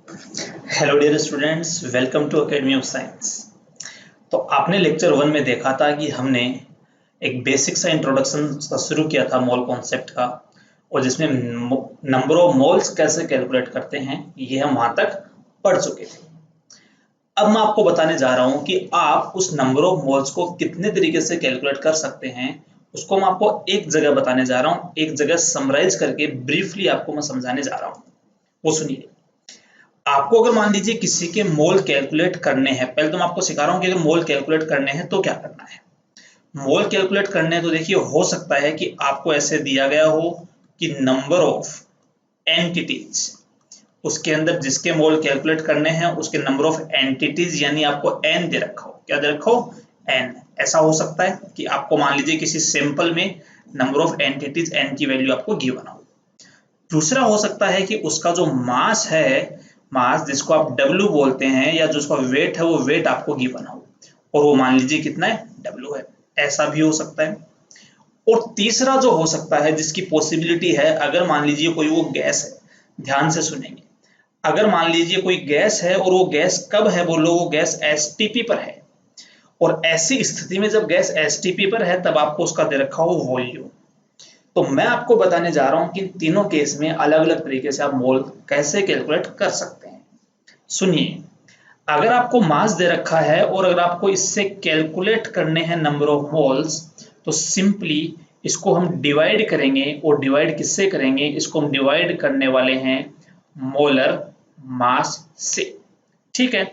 Hello dear students, welcome to academy of science. तो आपने lecture 1 में देखा था कि हमने एक बेसिक सा इंट्रोडक्शन का शुरू किया था मोल कॉन्सेप्ट का, और जिसमें नंबर ऑफ मोल्स कैसे कैलकुलेट करते हैं ये हम वहां तक पढ़ चुके थे। अब मैं आपको बताने जा रहा हूं कि आप उस नंबर ऑफ मोल्स को कितने तरीके से कैलकुलेट कर सकते हैं। उसको मैं आपको एक जगह बताने जा रहा हूं, एक जगह समराइज करके ब्रीफली आपको मैं समझाने जा रहा हूं। वो सुनिए। आपको अगर मान लीजिए किसी के मोल कैलकुलेट करने हैं, पहले तो मैं आपको सिखा रहा हूं कि अगर मोल कैलकुलेट करने हैं तो क्या करना है। मोल कैलकुलेट करने हैं तो देखिए, हो सकता है कि आपको ऐसे दिया गया हो कि नंबर ऑफ एंटिटीज, उसके अंदर जिसके मोल कैलकुलेट करने हैं उसके नंबर ऑफ एंटिटीज यानी आपको एन दे रखा हो। क्या दे रखा हो? एन। ऐसा हो सकता है कि आपको मान लीजिए किसी सैंपल में नंबर ऑफ एंटिटीज एन की वैल्यू आपको गिवन हो। दूसरा हो सकता है कि उसका जो मास है, मास जिसको आप W बोलते हैं, या जो उसका वेट है वो वेट आपको गिवन हो, और वो मान लीजिए कितना है? W है। ऐसा भी हो सकता है। और तीसरा जो हो सकता है जिसकी पॉसिबिलिटी है, अगर मान लीजिए कोई वो गैस है, ध्यान से सुनेंगे। अगर मान लीजिए कोई गैस है और वो गैस कब है, बोलो वो गैस एसटीपी पर है, और ऐसी स्थिति में जब गैस एसटीपी पर है तब आपको उसका दे रखा हो वॉल्यूम। तो मैं आपको बताने जा रहा हूं कि तीनों केस में अलग अलग तरीके से आप मोल कैसे कैलकुलेट कर सकते हैं। सुनिए, अगर आपको मास दे रखा है और अगर आपको इससे कैलकुलेट करने हैं नंबर ऑफ मोल्स, तो सिंपली इसको हम डिवाइड करेंगे। और डिवाइड किससे करेंगे? इसको हम डिवाइड करने वाले हैं मोलर मास से। ठीक है।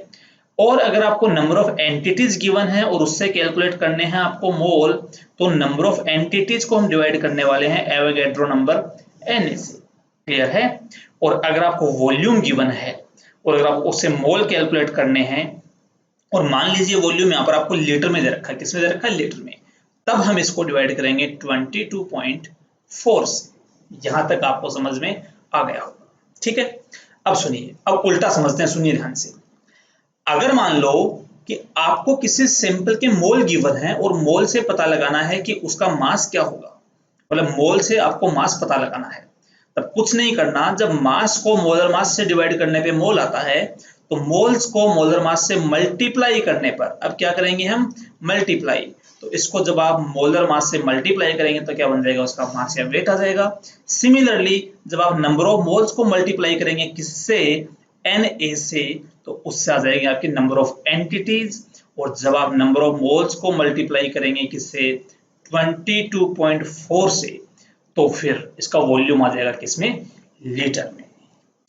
और अगर आपको नंबर ऑफ एंटिटीज गिवन है और उससे कैलकुलेट करने हैं आपको मोल, तो नंबर ऑफ एंटिटीज को हम डिवाइड करने वाले हैं एवोगैड्रो नंबर एन से। क्लियर है? और अगर आपको वॉल्यूम गिवन है और अगर आपको उससे मोल कैलकुलेट करने हैं, और मान लीजिए वॉल्यूम यहाँ पर आपको लीटर में दे रखा है, किसमें दे रखा है? लीटर में। तब हम इसको डिवाइड करेंगे 22.4 से। यहां तक आपको समझ में आ गया होगा। ठीक है। अब सुनिए, अब उल्टा समझते हैं, सुनिए ध्यान से। अगर मान लो कि आपको किसी सैंपल के मोल गिवन है और मोल से पता लगाना है कि उसका मास क्या होगा, मतलब मोल से आपको मास पता लगाना है, तब कुछ नहीं करना। जब मास को मोलर मास से डिवाइड करने पे मोल आता है, तो मोल्स को मोलर मास से मल्टीप्लाई करने पर, अब क्या करेंगे हम? मल्टीप्लाई। तो इसको जब आप मोलर मास से मल्टीप्लाई करेंगे तो क्या बन जाएगा? उसका मास या वेट आ जाएगा। सिमिलरली जब आप नंबर ऑफ मोल्स को मल्टीप्लाई करेंगे किससे? Na से, तो उससे आ जाएगी आपकी नंबर ऑफ एंटिटीज। और जब आप नंबर ऑफ मोल्स को मल्टीप्लाई करेंगे किससे? 22.4 से, तो फिर इसका वॉल्यूम आ जाएगा किसमें? लीटर में।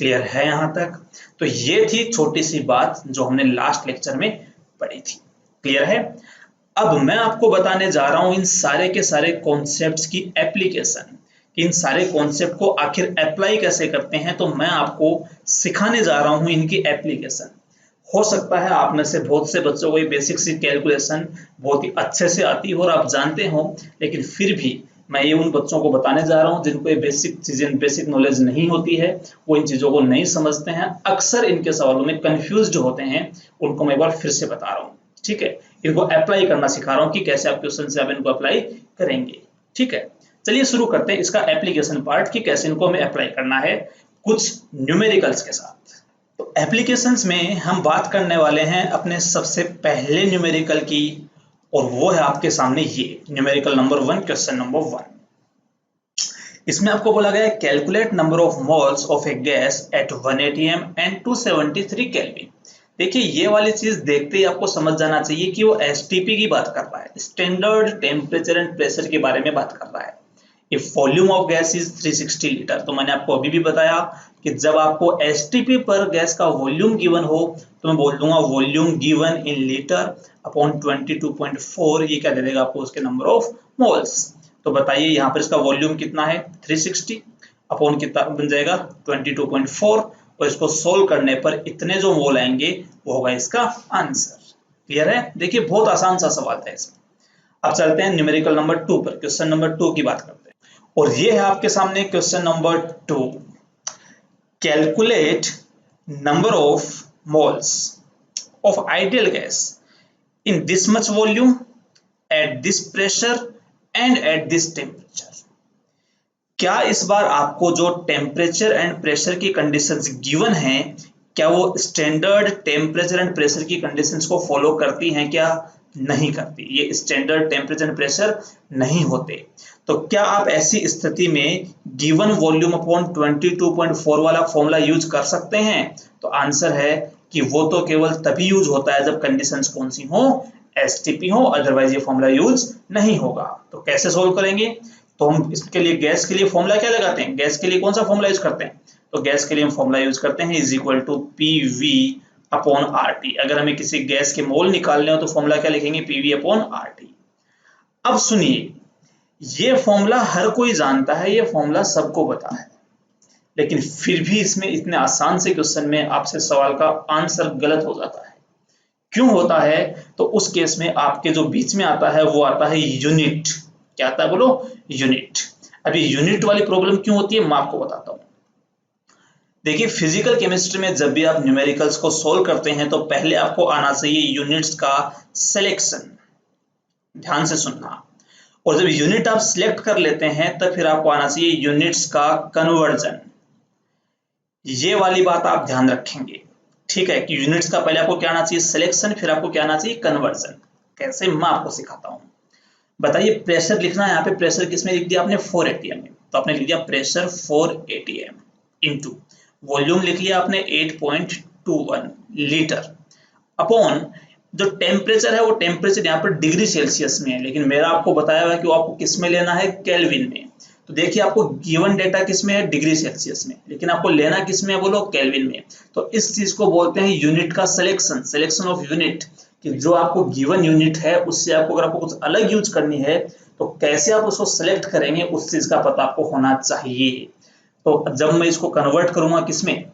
क्लियर है यहां तक? तो ये थी छोटी सी बात जो हमने लास्ट लेक्चर में पढ़ी थी। क्लियर है? अब मैं आपको बताने जा रहा हूं इन सारे के सारे कॉन्सेप्ट्स की एप्लीकेशन, इन सारे कॉन्सेप्ट को आखिर अप्लाई कैसे करते हैं। तो मैं आपको सिखाने जा रहा हूं इनकी एप्लीकेशन। हो सकता है आप में से बहुत से बच्चों को ये बेसिक सी कैलकुलेशन बहुत ही अच्छे से आती हो और आप जानते हो, लेकिन फिर भी मैं ये उन बच्चों को बताने जा रहा हूँ जिनको ये बेसिक चीजें, बेसिक नॉलेज नहीं होती है, वो इन चीजों को नहीं समझते हैं, अक्सर इनके सवालों में कंफ्यूज होते हैं, उनको मैं एक बार फिर से बता रहा हूँ। ठीक है। इनको अप्लाई करना सिखा रहा हूँ कि कैसे आप क्वेश्चन से आप इनको अप्लाई करेंगे। ठीक है। चलिए शुरू करते हैं इसका एप्लीकेशन पार्ट कि कैसे इनको हमें अप्लाई करना है कुछ न्यूमेरिकल्स के साथ। तो एप्लीकेशंस में हम बात करने वाले हैं अपने सबसे पहले न्यूमेरिकल की, और वो है आपके सामने ये न्यूमेरिकल नंबर 1, क्वेश्चन नंबर 1। इसमें आपको बोला गया है calculate number of moles of a gas at 180 m and 273 kelvin. देखिए, ये वाली चीज देखते ही आपको समझ जाना चाहिए कि वो एसटीपी की बात कर रहा है, स्टैंडर्ड टेम्परेचर एंड प्रेशर के बारे में बात कर रहा है। If volume of gas is 360 litre, तो मैंने आपको अभी भी बताया कि जब आपको एसटीपी पर गैस का वॉल्यूम गिवन हो तो मैं बोल दूंगा volume given in litre upon 22.4, ये क्या दे देगा आपको? उसके नंबर ऑफ मोल्स। तो बताइए यहाँ पर इसका वॉल्यूम कितना है? 360 अपॉन कितना बन जाएगा? 22.4, और इसको सोल्व करने पर इतने जो मोल आएंगे वो होगा इसका आंसर। क्लियर है? देखिए, बहुत आसान सा सवाल है इसमें। अब चलते हैं न्यूमेरिकल नंबर 2 पर, क्वेश्चन नंबर 2 की बात करते हैं, और ये है आपके सामने question number 2। Calculate number of moles of ideal gas in this much volume at this pressure and at this temperature. क्या इस बार आपको जो टेम्परेचर एंड प्रेशर की कंडीशंस गिवन हैं, क्या वो स्टैंडर्ड टेम्परेचर एंड प्रेशर की कंडीशंस को फॉलो करती हैं क्या? नहीं करती। ये स्टैंडर्ड टेम्परेचर एंड प्रेशर नहीं होते। तो क्या आप ऐसी स्थिति में गिवन वॉल्यूम अपॉन 22.4 वाला फॉर्मूला यूज कर सकते हैं? तो आंसर है कि वो तो केवल तभी यूज होता है जब कंडीशंस कौन सी हो, एसटीपी हो, अदरवाइज ये फॉर्मूला यूज नहीं होगा। तो कैसे सोल्व करेंगे? तो हम इसके लिए गैस के लिए फॉर्मूला क्या लगाते हैं? गैस के लिए कौन सा फॉर्मूला यूज करते हैं? तो गैस के लिए हम फॉर्मूला यूज करते हैं is equal to PV upon RT। अगर हमें किसी गैस के मोल निकालने हो तो फॉर्मूला क्या लिखेंगे? PV upon RT। अब सुनिए, ये फॉर्मूला हर कोई जानता है, ये फॉर्मूला सबको पता है, लेकिन फिर भी इसमें इतने आसान से क्वेश्चन में आपसे सवाल का आंसर गलत हो जाता है। क्यों होता है? तो उस केस में आपके जो बीच में आता है वो आता है यूनिट। क्या आता है बोलो? यूनिट। अभी यूनिट वाली प्रॉब्लम क्यों होती है मैं आपको बताता हूं। देखिए, फिजिकल केमिस्ट्री में जब भी आप न्यूमेरिकल्स को सोल्व करते हैं तो पहले आपको आना चाहिए यूनिट्स का सिलेक्शन। ध्यान से सुनना। और जब यूनिट आप सिलेक्ट कर लेते हैं तब फिर आपको आना चाहिए यूनिट्स का कन्वर्जन। ये वाली बात आप ध्यान रखेंगे, ठीक है, कि यूनिट्स का पहले आपको क्या आना चाहिए? सिलेक्शन, फिर आपको क्या आना चाहिए? कन्वर्जन। कैसे मैं आपको सिखाता हूं। बताइए, प्रेशर लिखना है यहाँ पे। प्रेशर किसमें लिख दिया आपने? 4 atm में। तो आपने लिख दिया प्रेशर 4 atm इनटू वॉल्यूम लिख लिया आपने 8.21 लीटर अपॉन जो टेम्परेचर है वो टेम्परेचर यहाँ पर डिग्री सेल्सियस में है, लेकिन मेरा आपको बताया हुआ है कि वो आपको किस में लेना है? केल्विन में। तो देखिए, आपको गिवन डेटा किस में है? डिग्री सेल्सियस में, लेकिन आपको लेना किस में है बोलो? केल्विन में। तो इस चीज को बोलते हैं यूनिट का सिलेक्शन, सिलेक्शन ऑफ यूनिट, कि जो आपको गिवन यूनिट है उससे आपको अगर आपको कुछ अलग यूज करनी है तो कैसे आप उसको सिलेक्ट करेंगे उस चीज का पता आपको होना चाहिए। तो जब मैं इसको कन्वर्ट करूंगा किसमें?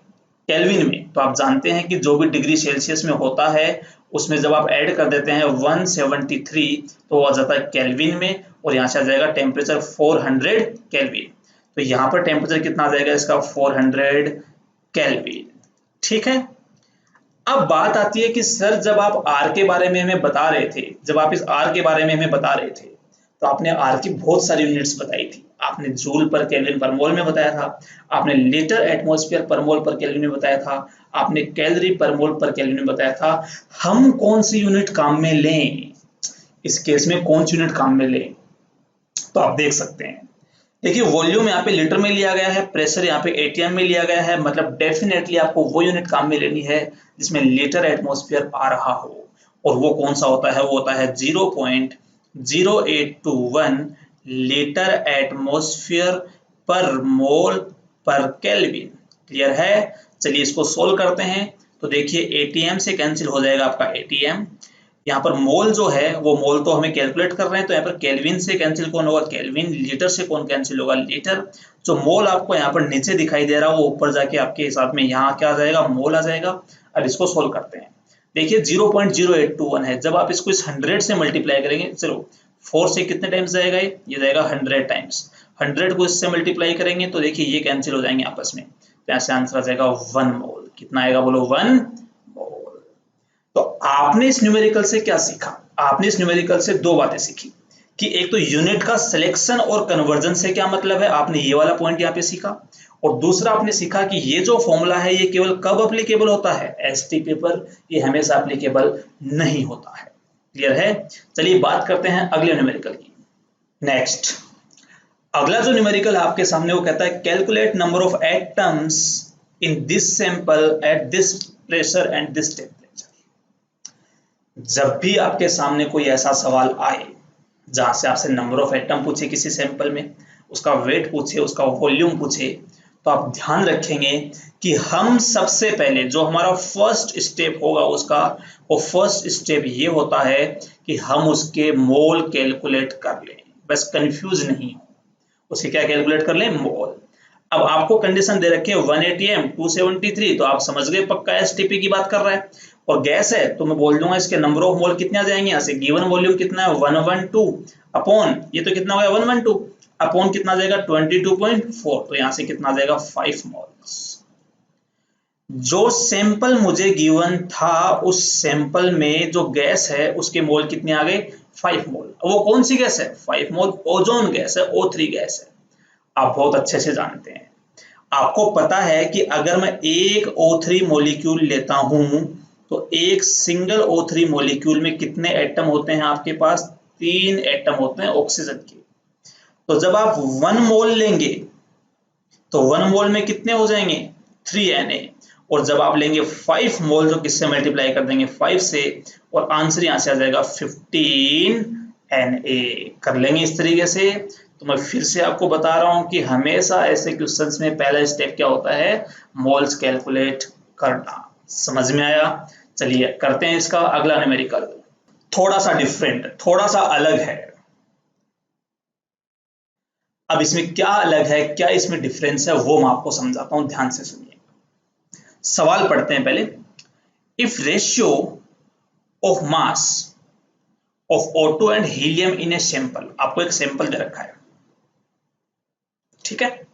केल्विन में, तो आप जानते हैं कि जो भी डिग्री सेल्सियस में होता है उसमें जब आप ऐड कर देते हैं 173 तो आ जाता है केल्विन में, और यहाँ से आ जाएगा टेम्परेचर 400 केल्विन। तो यहाँ पर टेम्परेचर कितना आ जाएगा इसका? 400 केल्विन। ठीक है। अब बात आती है कि सर जब आप आर के बारे में हमें बता रहे थे, जब आप इस आर के बारे में हमें बता रहे थे तो आपने आर की बहुत सारी यूनिट्स बताई थी। आपने जूल पर केल्विन पर मोल में बताया था, आपने लीटर एटमॉस्फेयर पर मोल पर केल्विन में बताया था, आपने कैलोरी पर मोल पर केल्विन में बताया था। हम कौन सी यूनिट काम में लें? इस केस में कौन सी यूनिट काम में लें? तो आप देख सकते हैं, देखिए वॉल्यूम यहाँ पे लीटर में लिया गया है, प्रेशर यहाँ पे एटीएम में लिया गया है, मतलब डेफिनेटली आपको वो यूनिट काम में लेनी है जिसमें लीटर एटमॉस्फेयर आ रहा हो। और वो कौन सा होता है? वो होता है 0.0821 लीटर एटमॉस्फेयर पर मोल पर केल्विन। क्लियर है? चलिए इसको सोल्व करते हैं। तो देखिए एटीएम से कैंसिल हो जाएगा आपका एटीएम, यहाँ पर मोल जो है वो मोल तो हमें कैलकुलेट कर रहे हैं, तो यहाँ पर केल्विन से कैंसिल कौन होगा? केल्विन। लीटर से कौन कैंसिल होगा? लीटर। जो मोल आपको यहाँ पर नीचे दिखाई दे रहा है वो ऊपर जाके आपके हिसाब में यहाँ क्या आ जाएगा? मोल आ जाएगा। अब इसको सोल्व करते हैं। देखिए 0.0821 है, जब आप इसको इस 100 से मल्टीप्लाई करेंगे, चलो 4 से कितने टाइम्स जाएगा? ये जाएगा 100 टाइम्स। 100 को इससे मल्टीप्लाई करेंगे तो देखिए ये कैंसिल हो जाएंगे आपस में, तो यहाँ से आंसर आ जाएगा 1 मोल। कितना आएगा बोलो? 1 मोल। तो आपने इस न्यूमेरिकल से क्या सीखा? आपने इस न्यूमेरिकल से दो बातें सीखी कि एक तो यूनिट का सिलेक्शन और कन्वर्जन से क्या मतलब है, आपने ये वाला पॉइंट यहाँ पे सीखा, और दूसरा आपने सीखा कि ये जो फॉर्मूला है ये केवल कब एप्लीकेबल होता है? एसटीपी पर, ये हमेशा एप्लीकेबल नहीं होता है। क्लियर है? चलिए बात करते हैं अगले न्यूमेरिकल की। नेक्स्ट, अगला जो न्यूमेरिकल आपके सामने वो कहता है calculate number of atoms in this sample at this pressure and this temperature. जब भी आपके सामने कोई ऐसा सवाल आए जहां से आपसे नंबर ऑफ एटम पूछे किसी सैंपल में, उसका वेट पूछे, उसका वॉल्यूम पूछे, तो आप ध्यान रखेंगे कि हम सबसे पहले जो हमारा फर्स्ट स्टेप होगा उसका, वो फर्स्ट स्टेप ये होता है कि हम उसके मोल कैलकुलेट कर लें। बस कंफ्यूज नहीं हो, उसे क्या कैलकुलेट कर लें? मोल। अब आपको कंडीशन दे रखी है 1 atm 273, तो आप समझ गए पक्का एसटीपी की बात कर रहा है। और गैस है तो मैं बोल दूंगा इसके नंबर ऑफ मोल कितने आ जाएंगे? यहाँ से गिवन वॉल्यूम कितना है? 112 अपॉन ये तो कितना हो गया? 112 अपॉन कितना जाएगा? 22.4, तो यहाँ से कितना जाएगा? 5 मोल्स। जो सैंपल मुझे गिवन था उस सैंपल में जो गैस है उसके मोल कितने आ गए? 5 मोल। वो कौन सी गैस है? 5 मोल ओजोन गैस है, O3 गैस है। आप बहुत अच्छे से जानते हैं। आपको पता है कि अगर मैं एक O3 मॉलिक्यूल लेता हूं तो एक सिंगल O3 मॉलिक्यूल में कितने एटम होते हैं आपके पास? 3 एटम होते हैं ऑक्सीजन के। तो जब आप 1 मोल लेंगे तो 1 मोल में कितने हो जाएंगे? 3Na। और जब आप लेंगे 5 मोल तो किससे मल्टीप्लाई कर देंगे? 5 से, और आंसर यहां से आ जाएगा 15Na। कर लेंगे इस तरीके से। तो मैं फिर से आपको बता रहा हूं कि हमेशा ऐसे क्वेश्चंस में पहला स्टेप क्या होता है? मोल्स कैलकुलेट करना। समझ में आया? चलिए करते हैं इसका अगला न्यूमेरिकल। थोड़ा सा डिफरेंट, थोड़ा सा अलग है। अब इसमें क्या अलग है, क्या इसमें डिफरेंस है, वो मैं आपको समझाता हूं, ध्यान से सुनिए। सवाल पढ़ते हैं पहले। If ratio of mass of O2 and helium in a sample, आपको एक सैंपल दे रखा है, ठीक है।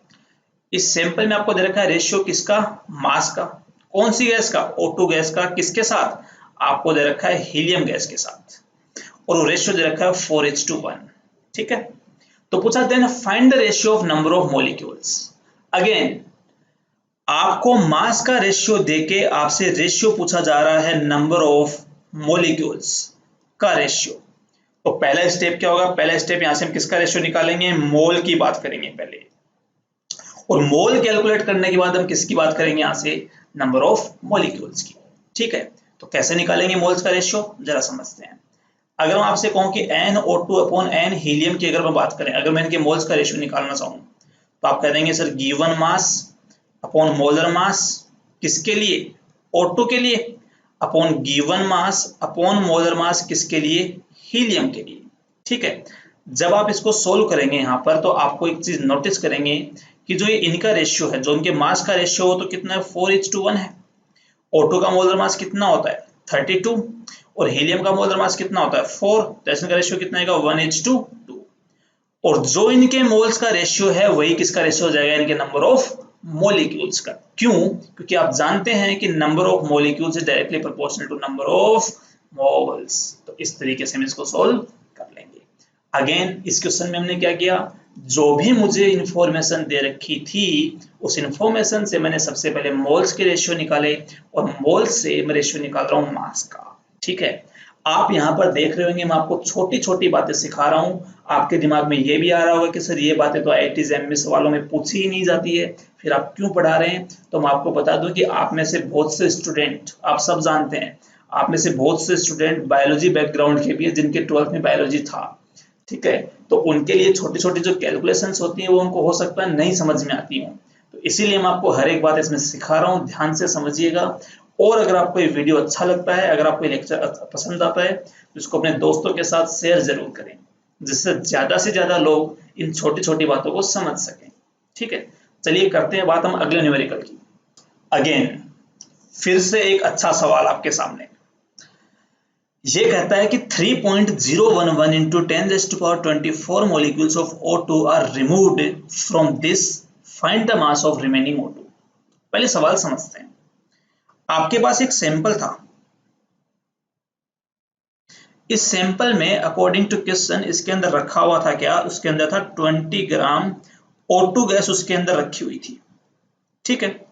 इस सैंपल में आपको दे रखा है रेशियो किसका? मास का। कौन सी गैस का? O2 गैस का। किसके साथ? आपको दे रखा है हीलियम गैस के साथ, और वो रेशियो दे रखा है 4:1, ठीक है। तो पूछा then find the ratio of number of molecules. Again आपको मास का रेशियो देके आपसे रेशियो पूछा जा रहा है नंबर ऑफ मॉलिक्यूल्स का रेशियो। तो पहला स्टेप क्या होगा? पहला स्टेप यहां से हम किसका रेशियो निकालेंगे? मोल की बात करेंगे पहले, और मोल कैलकुलेट करने के बाद हम किसकी बात करेंगे? यहां से नंबर ऑफ मॉलिक्यूल्स की, ठीक है। तो कैसे निकालेंगे मोल्स का रेशियो, जरा समझते हैं। अगर मैं आपसे कहूं कि NO2 अपॉन N हीलियम की अगर मैं बात करें, अगर मैं इनके मोल्स का रेशियो निकालना चाहूं तो आप कह देंगे sir given mass upon molar मास, किसके लिए? O2 के लिए, upon given mass upon molar मास किसके लिए? हीलियम के लिए, ठीक है। जब आप इसको सोल्व करेंगे यहां पर तो आपको एक चीज नोटिस करेंगे कि जो ये इनका रेशियो है, जो इनके मास का रेशियो हो तो कितना है? 4:1 है। O2 का मोलर मास कितना होता है? 32, और हीलियम का मोलर मास कितना होता है? 4। तो इसका रेशियो कितना आएगा? 1:2। और जो इनके मोल्स का रेशियो है वही किसका रेशियो हो जाएगा? इनके नंबर ऑफ मॉलिक्यूल्स का। क्यों? क्योंकि आप जानते हैं कि number of molecules is directly proportional to number of moles. तो इस तरीके से हम इसको सोल्व कर लेंगे। अगेन इस क्वेश्चन में हमने क्या किया? जो भी मुझे इंफॉर्मेशन दे रखी थी उस इंफॉर्मेशन से मैंने सबसे पहले मोल्स के रेशियो निकाले, और मोल्स से मैं रेशियो निकाल रहा हूं मास का, ठीक है। आप यहाँ पर देख रहे होंगे मैं आपको छोटी छोटी बातें सिखा रहा हूँ। आपके दिमाग में ये भी आ रहा होगा कि सर ये बातें तो IIT JEM सवालों में पूछी ही नहीं जाती है, फिर आप क्यों पढ़ा रहे हैं? तो मैं आपको बता दूं कि आप में से बहुत से स्टूडेंट, आप सब जानते हैं, आप में से बहुत से स्टूडेंट बायोलॉजी बैकग्राउंड के भी है जिनके 12th में बायोलॉजी था, ठीक है। तो उनके लिए छोटी छोटी जो कैलकुलेशंस होती हैं वो उनको हो सकता है नहीं समझ में आती हो, तो इसीलिए मैं आपको हर एक बात इसमें सिखा रहा हूँ, ध्यान से समझिएगा। और अगर आपको ये वीडियो अच्छा लगता है, अगर आपको ये लेक्चर पसंद आता है तो इसको अपने दोस्तों के साथ शेयर जरूर करें, जिससे ज्यादा से ज्यादा लोग इन छोटी छोटी बातों को समझ सकें, ठीक है। चलिए करते हैं बात हम अगले न्यूमेरिकल की। अगेन फिर से एक अच्छा सवाल आपके सामने। ये कहता है कि 3.011 into 10⁻24 molecules of O2 are removed from this. Find the mass of remaining O2. पहले सवाल समझते हैं। आपके पास एक सैंपल था, इस सैंपल में अकॉर्डिंग टू क्वेश्चन इसके अंदर रखा हुआ था क्या? उसके अंदर था 20 ग्राम O2 गैस उसके अंदर रखी हुई थी, ठीक है।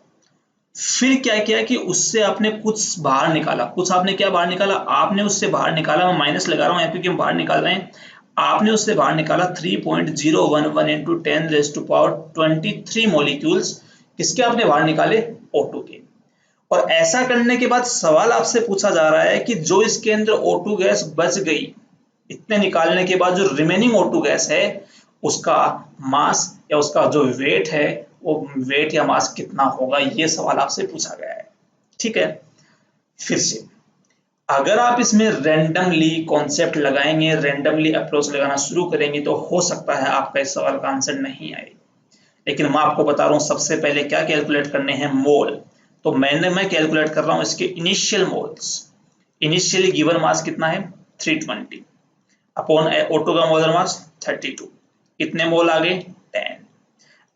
फिर क्या किया कि उससे आपने कुछ बाहर निकाला, कुछ आपने क्या बाहर निकाला? आपने उससे बाहर निकाला, मैं माइनस लगा रहा हूं यहाँ क्योंकि हम बाहर निकाल रहे हैं। आपने उससे बाहर निकाला 3.011 into 10⁻23 मॉलिक्यूल्स, किसके आपने बाहर निकाले? O2 के। और ऐसा करने के बाद सवाल आपसे पूछा जा रहा है कि जो इसके अंदर O2 गैस बच गई, इतने निकालने के बाद जो रिमेनिंग O2 गैस है उसका मास या उसका जो वेट है वो वेट या मास कितना होगा, ये सवाल आपसे पूछा गया है, ठीक है। फिर से अगर आप इसमें रैंडमली कॉन्सेप्ट लगाएंगे, रैंडमली अप्रोच लगाना शुरू करेंगे तो हो सकता है आपका इस सवाल का आंसर नहीं आए। लेकिन मैं आपको बता रहा हूं सबसे पहले क्या कैलकुलेट करने हैं? मोल। तो मैं कैलकुलेट कर रहा हूं इसके initial moles. Initially given mass कितना है? 320 अपॉन O2 का मोलर मास 32, कितने मोल आ गए? 10।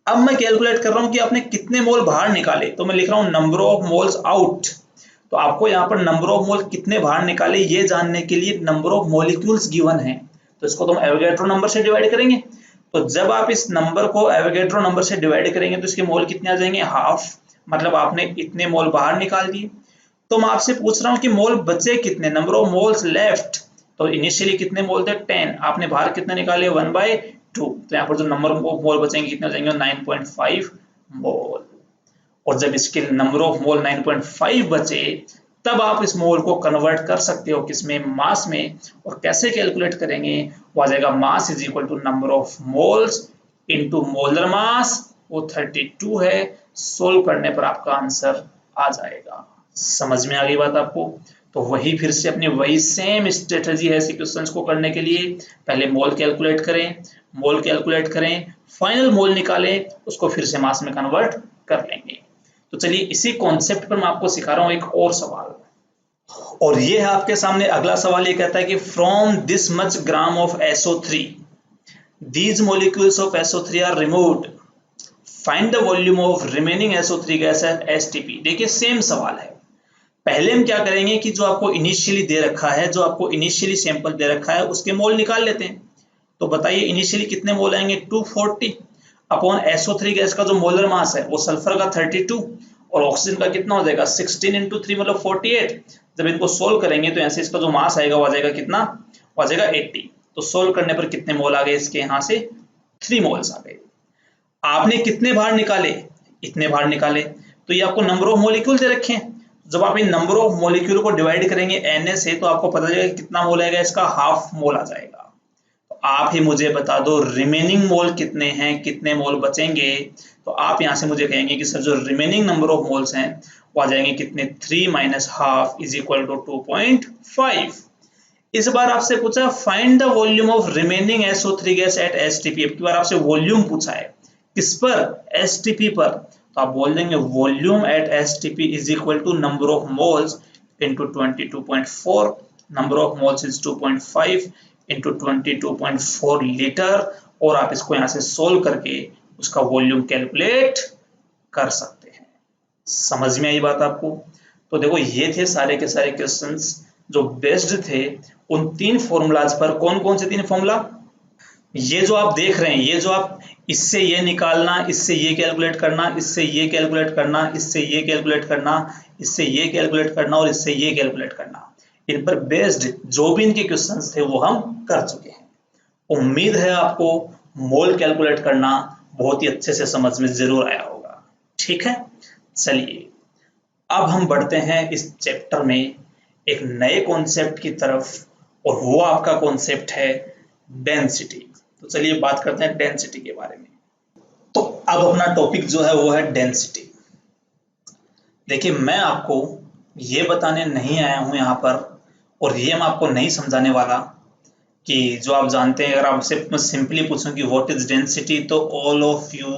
अब मैं कैलकुलेट कर रहा हूं कि आपने कितने मोल बाहर निकाले, तो मैं लिख रहा हूं नंबर ऑफ मोल्स आउट। तो आपको यहाँ पर नंबर ऑफ मोल कितने बाहर निकाले ये जानने के लिए नंबर ऑफ मॉलिक्यूल्स गिवन है, तो इसको तो हम एवोगैड्रो नंबर से डिवाइड करेंगे। तो जब आप इस नंबर को एवोगैड्रो नंबर से डिवाइड करेंगे तो इसके मोल कितने आ जाएंगे, हाफ, मतलब आपने इतने मोल बाहर निकाल दिए। तो मैं आपसे पूछ रहा हूँ कि मोल बचे कितने, नंबर ऑफ मोल्स लेफ्ट। तो इनिशियली कितने मोल थे, 10, आपने बाहर कितने निकाले, 1/2। तो यहाँ पर जो नंबर ऑफ मोल बचेंगे कितने हो जाएंगे, 9.5 मोल। और जब इसके नंबर ऑफ मोल 9.5 बचे तब आप इस मोल को कन्वर्ट कर सकते हो किसमें, मास में। और कैसे कैलकुलेट करेंगे, वो आ जाएगा mass is equal to number of moles into molar mass, वो 32 है। सोल्व करने पर आपका आंसर आ जाएगा। समझ में आ गई बात आपको। तो वही फिर से अपनी वही सेम स्ट्रेटजी है ऐसे क्वेश्चंस को करने के लिए। पहले मोल कैलकुलेट करें, फाइनल मोल निकालें, उसको फिर से मास में कन्वर्ट कर लेंगे। तो चलिए इसी कॉन्सेप्ट पर मैं आपको सिखा रहा हूं एक और सवाल। और ये है आपके सामने अगला सवाल। ये कहता है कि from this much gram of SO3 these molecules of SO3 are removed, find the volume of remaining SO3 gas at STP। देखिए सेम सवाल है। पहले हम क्या करेंगे कि जो आपको इनिशियली दे रखा है, जो आपको इनिशियली सैंपल दे रखा है, उसके मोल निकाल लेते हैं। तो बताइए इनिशियली कितने मोल आएंगे, 240 अपॉन SO3 गैस का जो मोलर मास है वो सल्फर का 32 और ऑक्सीजन का कितना हो जाएगा, 16 इंटू 3 मतलब 48। जब इनको सोल्व करेंगे तो यहाँ से इसका जो मास आएगा वो आ जाएगा कितना, वो आ जाएगा 80। तो सोल्व करने पर कितने मोल आ गए इसके, यहाँ से 3 मोल्स आ गए। आपने कितने बाहर निकाले, इतने बाहर निकाले। तो ये आपको नंबर ऑफ मॉलिक्यूल दे रखे हैं। जब आप इन नंबर ऑफ मॉलिक्यूल को डिवाइड करेंगे Na से तो आपको पता चलेगा कितना मोल आएगा, इसका हाफ मोल आ जाएगा। तो आप ही मुझे बता दो रिमेनिंग मोल कितने हैं, कितने मोल बचेंगे। तो आप यहां से मुझे कहेंगे कि सर जो रिमेनिंग नंबर ऑफ मोल्स हैं वो आ जाएंगे कितने, 3 minus half is equal to 2.5। इस बार आपसे पूछा find the volume of remaining SO3 gas at STP। अब की बार आपसे वॉल्यूम पूछा है, किस पर, STP पर। तो आप बोल देंगे volume at STP is equal to number of moles into 22.4। Number of moles is 2.5 into 22.4 litre. और आप इसको यहाँ से सोल्व करके उसका वॉल्यूम कैलकुलेट कर सकते हैं। समझ में आई बात आपको। तो देखो ये थे सारे के सारे क्वेश्चंस जो बेस्ड थे उन 3 फॉर्मूलाज पर। कौन कौन से 3 फॉर्मूला, ये जो आप देख रहे हैं, ये जो आप इससे ये निकालना, इससे ये कैलकुलेट करना, इससे ये कैलकुलेट करना, इससे ये कैलकुलेट करना, इससे ये कैलकुलेट करना और इससे ये कैलकुलेट करना, इन पर बेस्ड जो भी इनके क्वेश्चंस थे वो हम कर चुके हैं। उम्मीद है आपको मोल कैलकुलेट करना बहुत ही अच्छे से समझ में जरूर आया होगा। ठीक है, चलिए अब हम बढ़ते हैं इस चैप्टर में एक नए कॉन्सेप्ट की तरफ, और वो आपका कॉन्सेप्ट है डेंसिटी। तो चलिए बात करते हैं डेंसिटी के बारे में। तो अब अपना टॉपिक जो है वो है डेंसिटी। देखिए मैं आपको ये बताने नहीं आया हूं यहाँ पर, और ये मैं आपको नहीं समझाने वाला कि जो आप जानते हैं। अगर आपसे सिंपली पूछूं कि व्हाट इज डेंसिटी, तो all of you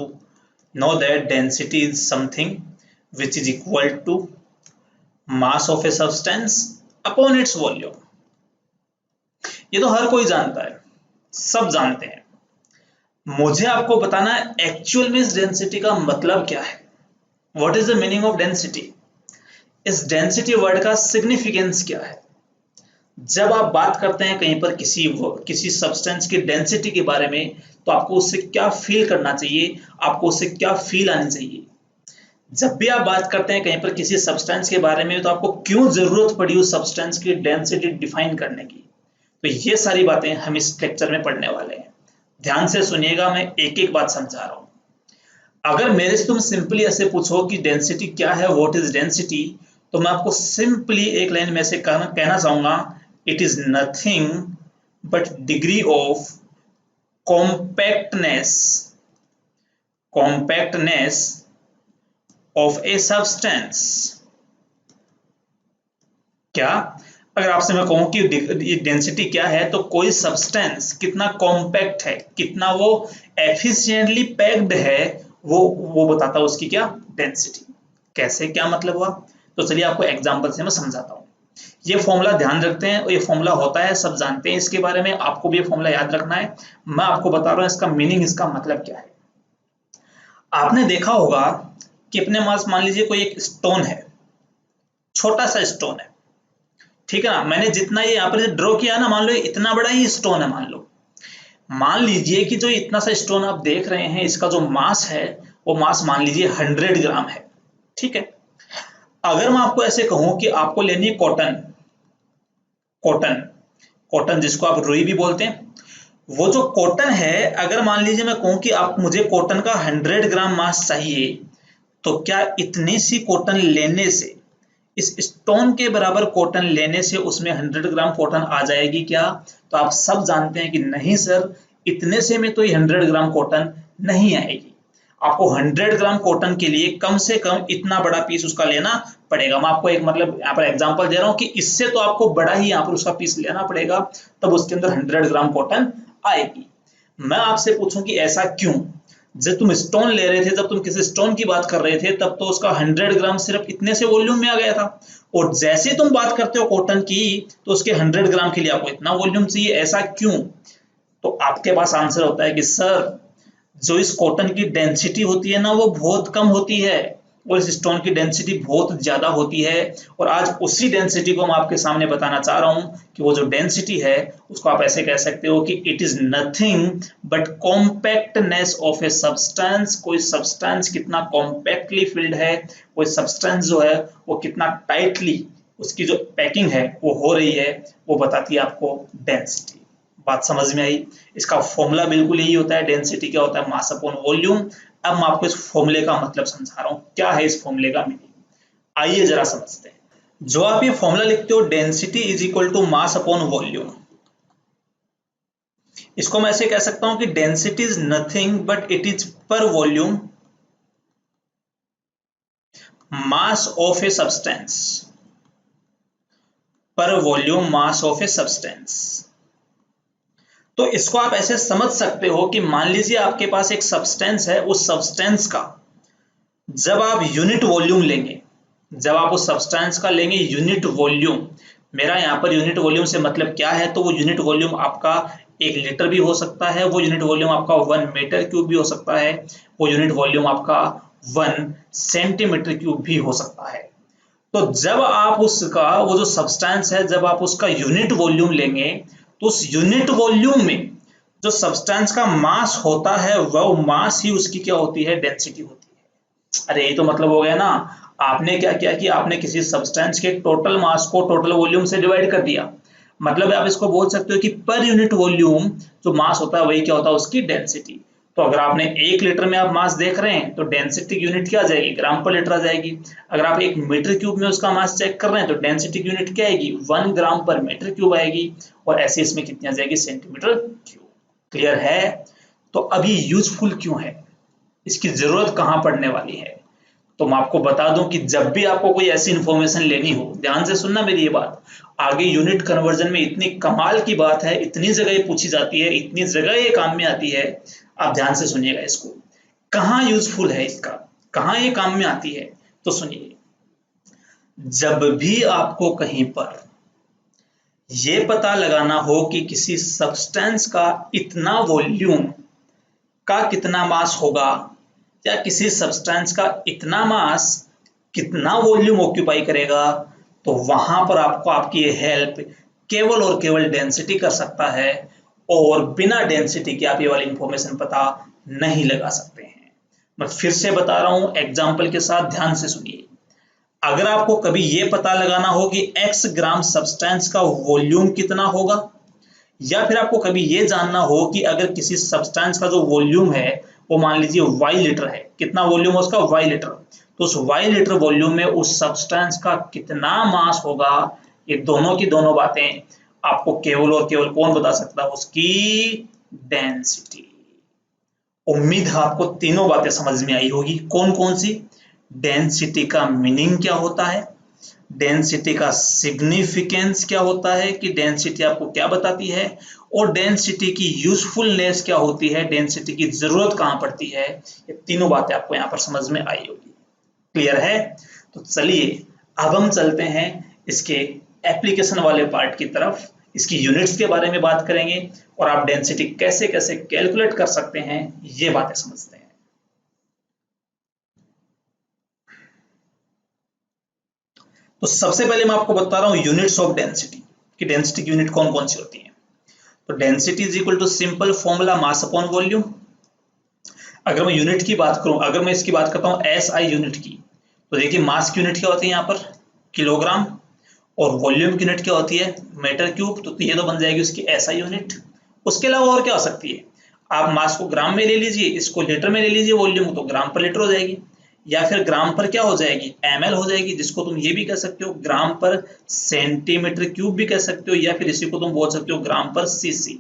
know that density is something which is equal to mass of a substance upon its volume. ये तो हर कोई जानता है, सब जानते हैं। मुझे आपको बताना है एक्चुअल में इस डेंसिटी का मतलब क्या है, what is the meaning of density. इस डेंसिटी वर्ड का सिग्निफिकेंस क्या है। जब आप बात करते हैं कहीं पर किसी सब्सटेंस की डेंसिटी के बारे में, तो आपको उससे क्या फील करना चाहिए, आपको उससे क्या फील आनी चाहिए। जब भी आप बात करते हैं कहीं पर किसी सब्सटेंस के बारे में, तो आपको क्यों जरूरत पड़ी उस सब्सटेंस की डेंसिटी डिफाइन करने की। तो ये सारी बातें हम इस लेक्चर में पढ़ने वाले हैं। ध्यान से सुनिएगा, मैं एक एक बात समझा रहा हूं। अगर मेरे से तुम सिंपली ऐसे पूछो कि डेंसिटी क्या है, व्हाट इज डेंसिटी, तो मैं आपको सिंपली एक लाइन में से कहना चाहूंगा, it is nothing but degree of compactness of a substance. क्या, अगर आपसे मैं कहूं कि डेंसिटी क्या है, तो कोई सब्सटेंस कितना कॉम्पैक्ट है, कितना वो एफिशिएंटली पैक्ड है, वो बताता है उसकी क्या, डेंसिटी। कैसे, क्या मतलब हुआ। तो चलिए आपको एग्जांपल से मैं समझाता हूं। ये फॉर्मूला ध्यान रखते हैं, और ये फॉर्मूला होता है, सब जानते हैं इसके बारे में, आपको भी ये फॉर्मूला याद रखना है। मैं आपको बता रहा हूं इसका मीनिंग, इसका मतलब क्या है। आपने देखा होगा कि अपने पास मान लीजिए कोई एक स्टोन है, छोटा सा स्टोन है, ठीक है ना। मैंने जितना ये यहाँ पर ड्रॉ किया ना, मान लो इतना बड़ा ही स्टोन है मान लो। मान लीजिए कि जो इतना सा स्टोन आप देख रहे हैं, इसका जो मास है वो मास मान लीजिए 100 ग्राम है, ठीक है। अगर मैं आपको ऐसे कहूं कि आपको लेनी है कॉटन, कॉटन कॉटन जिसको आप रुई भी बोलते हैं, वो जो कॉटन है, अगर मान लीजिए मैं कहूं कि आप मुझे कॉटन का 100 ग्राम मास चाहिए, तो क्या इतनी सी कॉटन लेने से, इस स्टोन के बराबर कॉटन लेने से उसमें 100 ग्राम कॉटन आ जाएगी क्या? तो आप सब जानते हैं कि नहीं सर, इतने से में तो ये 100 ग्राम कॉटन नहीं आएगी। आपको 100 ग्राम कॉटन के लिए कम से कम इतना बड़ा पीस उसका लेना पड़ेगा। मैं आपको एक मतलब यहाँ पर एग्जांपल दे रहा हूँ कि इससे तो आपको बड़ा ही यहाँ पर उसका पीस लेना पड़ेगा, तब उसके अंदर 100 ग्राम कॉटन आएगी। मैं आपसे पूछूं कि ऐसा क्यों? जब तुम स्टोन ले रहे थे, जब तुम किसी स्टोन की बात कर रहे थे, तब तो उसका 100 ग्राम सिर्फ इतने से वॉल्यूम में आ गया था, और जैसे तुम बात करते हो कॉटन की, तो उसके 100 ग्राम के लिए आपको इतना वॉल्यूम चाहिए। ऐसा क्यों? तो आपके पास आंसर होता है कि सर, जो इस कॉटन की डेंसिटी होती है ना, वो बहुत कम होती है, और इस स्टोन की डेंसिटी बहुत ज्यादा होती है। और आज उसी डेंसिटी को मैं आपके सामने बताना चाह रहा हूं कि वो जो डेंसिटी है उसको आप ऐसे कह सकते हो कि it is nothing but compactness of a substance. कोई सब्सटेंस कितना कॉम्पैक्टली फिल्ड है, कोई सब्सटेंस जो है वो कितना टाइटली उसकी जो पैकिंग है वो हो रही है, वो बताती है आपको डेंसिटी। बात समझ में आई? इसका फॉर्मूला बिल्कुल यही होता है, डेंसिटी क्या होता है, मास अपॉन वॉल्यूम। अब मैं आपको इस फॉर्मूले का मतलब समझा रहा हूं, क्या है इस फॉर्मूले का मीनिंग, आइए जरा समझते हैं। जो आप ये फॉर्मूला लिखते हो, density is equal to mass upon volume, इसको मैं ऐसे कह सकता हूं कि density is nothing but it is per volume mass of a substance, per volume mass of a substance. तो इसको आप ऐसे समझ सकते हो कि मान लीजिए आपके पास एक सब्सटेंस है, उस सब्सटेंस का जब आप यूनिट वॉल्यूम लेंगे, जब आप उस सब्सटेंस का लेंगे यूनिट वॉल्यूम, मेरा यहाँ पर यूनिट वॉल्यूम से मतलब क्या है, तो वो यूनिट वॉल्यूम आपका 1 लीटर भी हो सकता है, वो यूनिट वॉल्यूम आपका 1 मीटर क्यूब भी हो सकता है, वो यूनिट वॉल्यूम आपका 1 सेंटीमीटर क्यूब भी हो सकता है। तो जब आप उसका वो जो सब्सटेंस है, जब आप उसका यूनिट वॉल्यूम लेंगे, तो उस यूनिट वॉल्यूम में जो सब्सटेंस का मास होता है, वह मास ही उसकी क्या होती है, डेंसिटी होती है। अरे ये तो मतलब हो गया ना, आपने क्या किया कि आपने किसी सब्सटेंस के टोटल मास को टोटल वॉल्यूम से डिवाइड कर दिया। मतलब आप इसको बोल सकते हो कि पर यूनिट वॉल्यूम जो मास होता है वही क्या होता है, उसकी डेंसिटी। तो अगर आपने 1 लीटर में आप मास देख रहे हैं, तो डेंसिटी यूनिट क्या आ जाएगी, ग्राम पर लीटर आ जाएगी। अगर आप 1 मीटर क्यूब में उसका मास चेक कर रहे हैं, तो डेंसिटी यूनिट क्या आएगी, 1 ग्राम पर मीटर क्यूब आएगी, और ऐसे इसमें कितनी आ जाएगी, सेंटीमीटर क्यूब। क्लियर है? तो अभी यूजफुल क्यों है, इसकी जरूरत कहां पड़ने वाली है? तो मैं आपको बता दूं कि जब भी आपको कोई ऐसी इंफॉर्मेशन लेनी हो, ध्यान से सुनना मेरी ये बात, आगे यूनिट कन्वर्जन में इतनी कमाल की बात है, इतनी जगह ये पूछी जाती है, इतनी जगह ये काम में आती है, आप ध्यान से सुनिएगा इसको। कहाँ यूजफुल है इसका, कहाँ ये काम में आती है, तो सुनिए। जब भी आपको कहीं पर ये पता लगाना हो कि किसी सब्सटेंस का इतना वॉल्यूम का कितना मास होगा, या किसी सब्सटेंस का इतना मास कितना वॉल्यूम ऑक्यूपाई करेगा, तो वहां पर आपको आपकी हेल्प केवल और केवल डेंसिटी कर सकता है, और बिना डेंसिटी के आप ये वाली इंफॉर्मेशन पता नहीं लगा सकते हैं। मैं फिर से बता रहा हूं एग्जाम्पल के साथ, ध्यान से सुनिए। अगर आपको कभी ये पता लगाना हो कि x ग्राम सब्सटेंस का वॉल्यूम कितना होगा, या फिर आपको कभी ये जानना हो कि अगर किसी सब्सटेंस का जो वॉल्यूम है वो मान लीजिए y लीटर है, कितना वॉल्यूम है उसका, y लीटर, तो उस y लीटर वॉल्यूम में उस सब्सटेंस का कितना मास होगा, ये दोनों की दोनों बातें आपको केवल और केवल कौन बता सकता है, उसकी डेंसिटी। उम्मीद है आपको तीनों बातें समझ में आई होगी। कौन कौन सी? डेंसिटी का मीनिंग क्या होता है, डेंसिटी का सिग्निफिकेंस क्या होता है, कि डेंसिटी आपको क्या बताती है, और डेंसिटी की यूजफुलनेस क्या होती है, डेंसिटी की जरूरत कहां पड़ती है। ये तीनों बातें आपको यहां पर समझ में आई होगी। क्लियर है? तो चलिए अब हम चलते हैं इसके एप्लीकेशन वाले पार्ट की तरफ, इसकी यूनिट्स के बारे में बात करेंगे, और आप डेंसिटी कैसे कैसे कैलकुलेट कर सकते हैं ये बातें समझते हैं। तो सबसे पहले मैं आपको बता रहा हूं यूनिट्स ऑफ डेंसिटी, कि डेंसिटी की यूनिट कौन कौन सी होती है। तो density is equal to simple formula mass upon volume. अगर मैं यूनिट की बात करूं, अगर मैं इसकी बात करता हूं एसआई यूनिट की, तो देखिए मास की यूनिट क्या होती है यहाँ पर किलोग्राम, और वॉल्यूम की यूनिट क्या होती है मीटर क्यूब। तो ये तो बन जाएगी उसकी एसआई यूनिट। उसके अलावा और क्या हो सकती है, आप मास को ग्राम में ले लीजिए, इसको लीटर में ले लीजिए, वॉल्यूम तो ग्राम पर लीटर हो जाएगी, या फिर ग्राम पर क्या हो जाएगी एमएल हो जाएगी, जिसको तुम ये भी कह सकते हो ग्राम पर सेंटीमीटर क्यूब भी कह सकते हो, या फिर इसी को तुम बोल सकते हो ग्राम पर सीसी।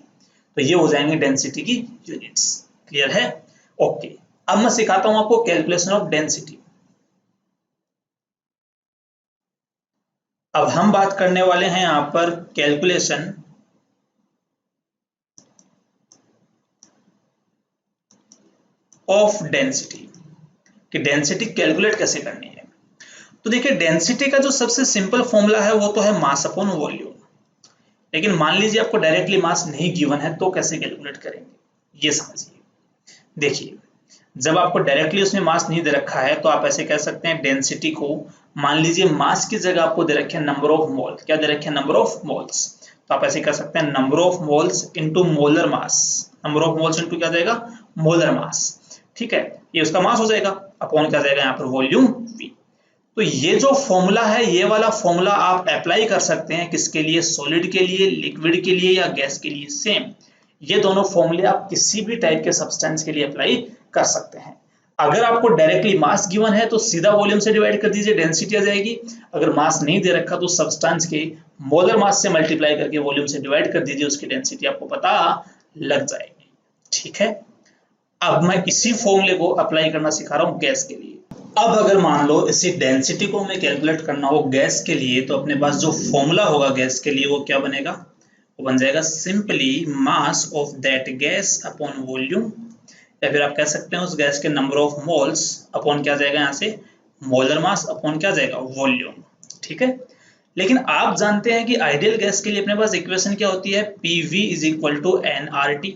तो ये हो जाएंगे डेंसिटी की यूनिट्स। क्लियर है? ओके। अब मैं सिखाता हूं आपको कैलकुलेशन ऑफ डेंसिटी। अब हम बात करने वाले हैं यहां पर कैलकुलेशन ऑफ डेंसिटी, कि डेंसिटी कैलकुलेट कैसे करनी है। तो देखिए डेंसिटी का जो सबसे सिंपल फॉर्मूला है वो तो है मास अपॉन वॉल्यूम। लेकिन मान लीजिए आपको डायरेक्टली मास नहीं गिवन है, तो कैसे कैलकुलेट करेंगे ये समझिए। देखिए जब आपको डायरेक्टली उसमें मास नहीं दे रखा है, तो आप ऐसे कह सकते हैं डेंसिटी को, मान लीजिए मास की जगह आपको दे रखे हैं नंबर ऑफ मोल। क्या दे रखे हैं? Number of moles. तो आप ऐसे कह सकते हैं number of moles into molar mass. Number of moles into क्या जाएगा? Molar mass. ठीक है, ये उसका मास हो जाएगा, अपॉन क्या जाएगा यहाँ पर वॉल्यूम V। तो ये जो फॉर्मूला है, ये वाला फॉर्मूला आप अप्लाई कर सकते हैं किसके लिए? सॉलिड के लिए, लिक्विड के लिए, या गैस के लिए। सेम ये दोनों फॉर्मूले आप किसी भी टाइप के सब्सटेंस के लिए अप्लाई कर सकते हैं। अगर आपको डायरेक्टली मास गिवन है तो सीधा वॉल्यूम से डिवाइड कर दीजिए, डेंसिटी आ जाएगी। अगर मास नहीं दे रखा तो सब्सटेंस के मोलर मास से मल्टीप्लाई करके वॉल्यूम से डिवाइड कर दीजिए, उसकी डेंसिटी आपको पता लग जाएगी। ठीक है, अब मैं इसी फॉर्मूले को अप्लाई करना सिखा रहा हूं गैस के लिए। अब अगर मान लो इसी डेंसिटी को हमें कैलकुलेट करना हो गैस के लिए, तो अपने पास जो फॉर्मूला होगा गैस के लिए वो क्या बनेगा? वो बन जाएगा simply mass of that gas upon volume, या फिर आप कह सकते हैं उस गैस के नंबर ऑफ मोल्स अपॉन क्या जाएगा यहाँ से मोलर मास अपॉन क्या जाएगा वॉल्यूम। ठीक है, लेकिन आप जानते हैं कि आइडियल गैस के लिए अपने पास इक्वेशन क्या होती है? PV is equal to NRT।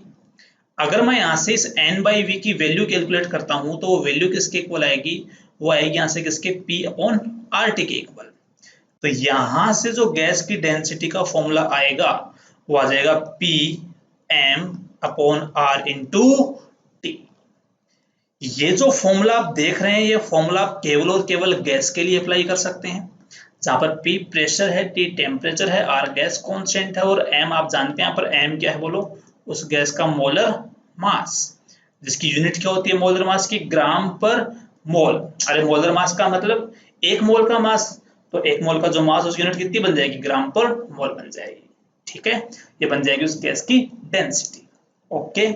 अगर मैं यहाँ से इस n बाई वी की वैल्यू कैलकुलेट करता हूं, तो वो वैल्यू किसके इक्वल आएगी? वो आएगी यहाँ से किसके? P अपॉन RT के इक्वल। तो यहां से जो गैस की डेंसिटी का फॉर्मूला आएगा वो आ जाएगा PM upon R into T। ये जो फॉर्मूला आप देख रहे हैं, ये फॉर्मूला आप केवल और केवल गैस के लिए अप्लाई कर सकते हैं, जहां पर P प्रेशर है, T टेम्परेचर है, R गैस कांस्टेंट है, और M आप जानते हैं यहाँ पर M क्या है बोलो? उस गैस का मोलर मास, जिसकी यूनिट क्या होती है मोलर मास की? ग्राम पर मोल। अरे मोलर मास का मतलब एक मोल का मास, तो एक मोल का जो मास उसकी यूनिट कितनी बन जाएगी? ग्राम पर मोल बन जाएगी। ठीक है, ये बन जाएगी उस गैस की डेंसिटी। ओके,